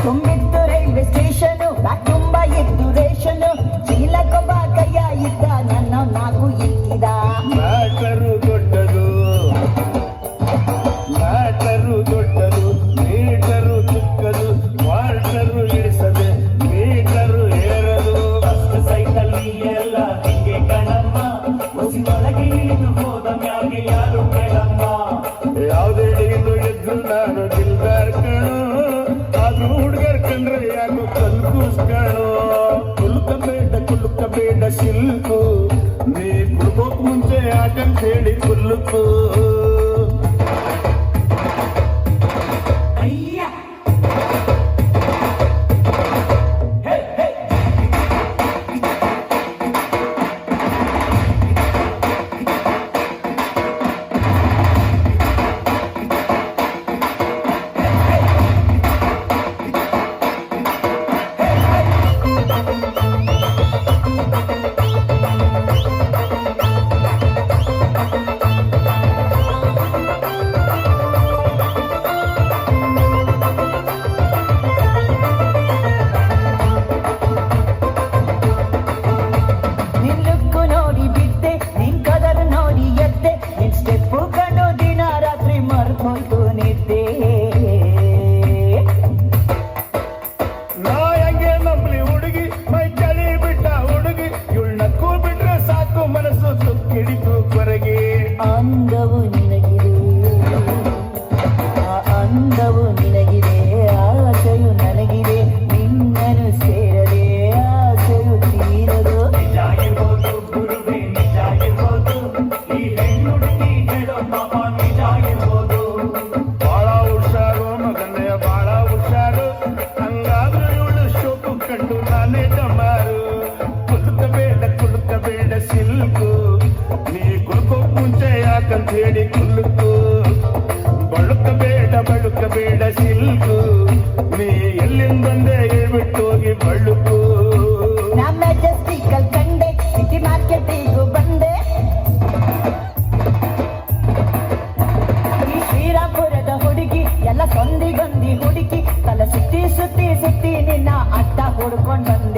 ತುಂಬಿತ್ತು railway station ತುಂಬ ಇದ್ದು ರೇಷನು ಚೀಲಕೊಬ್ಬ ಕೈಯ ಇದ್ದ ನನ್ನ ನಾಕು ಇಕ್ಕಿದ ಮ್ಯಾಟರು ದೊಡ್ಡದು ಮೀಟರು ಚಿಕ್ಕದು ವಾಟರು ಇಳಿಸದೆ ಮೀಟರು ಏರದು ಫಸ್ಟ್ ಸೈಕಲ್ಲಿ ಎಲ್ಲ ಹಿಂಗೆ ಕಣಮ್ಮ ಒಳಗೆ ಇಳಿದು ಹೋದ ಮ್ಯಾಗೆ ಯಾರು ಕೇಳಮ್ಮ ಯಾವುದೇ ಡೀಲು ಎದ್ದು ನಾನು ದಿಲ್ದಾರ್ ಕಣೋ ಅದು ಹುಡುಗರ್ ಕಂಡ್ರೆ ಯಾಕೋ ಕಲ್ಕೂಸ್ಕಣೋ ಕುಲುಕಬೇಡ ಶಿಲ್ಕು ನೀ ಕುಡ್ಕೋಕ್ ಮುಂಚೆ ಯಾಕಂತ ಹೇಳಿ ಕುಲ್ಲುಕು ಅಂದವು ನಿನಗಿದೆ ಅಂದವು ನಿನಗಿದೆ ಆಸೆಯು ನನಗಿದೆ ನಿನ್ನನು ಸೇರದೆ ಆಸೆಯು ತೀರದು ನಿಜ ಇರ್ಬೋದು ಗುರುವೇ ನಿಜ ಇರ್ಬೋದು ಈ ಹೆಣ್ಣುಡುಗಿ ಹೇಳೋ ಪಾಪ ನಿಜ ಇರ್ಬೋದು ಬಾಳ ಹುಷಾರು ಮಗನೇ ಬಾಳ ಹುಷಾರು ಹಂಗಾದ್ರೂ ಇವಳು ಶೋಕು ಕಂಡು ನಾನೇ ಡಮಾರು ಕುಲುಕಬೇಡ ಸಿಲ್ಕು ನೀ ಕುಲ್ಕೋಕ್ ಮುಂಚೆ ಯಾಕಂತ ಹೇಳಿ ಕುಲ್ಲುಕು ಬಳುಕಬೇಡ ಸಿಲ್ಕು ನೀ ಎಲ್ಲಿಂದ ಬಂದೆ ಹೇಳ್ಬಿಟ್ಟು ಹೋಗಿ ಬಳುಕು ನಮ್ಮ ಮೆಜೆಸ್ಟಿಕಲ್ ಕಂಡೆ ಸಿಟಿ ಮಾರ್ಕೆಟಿಗೂ ಬಂದೆ ಈ ಶ್ರೀರಾಮಪುರದ ಹುಡುಗಿ ಎಲ್ಲ ಸಂದಿಗೊಂದಿ ಹುಡುಕಿ ತಲೆ ಸುತ್ತಿ ನಿನ್ನ ಅಡ್ಡ ಹುಡ್ಕೊಂಡು ಬಂದೆ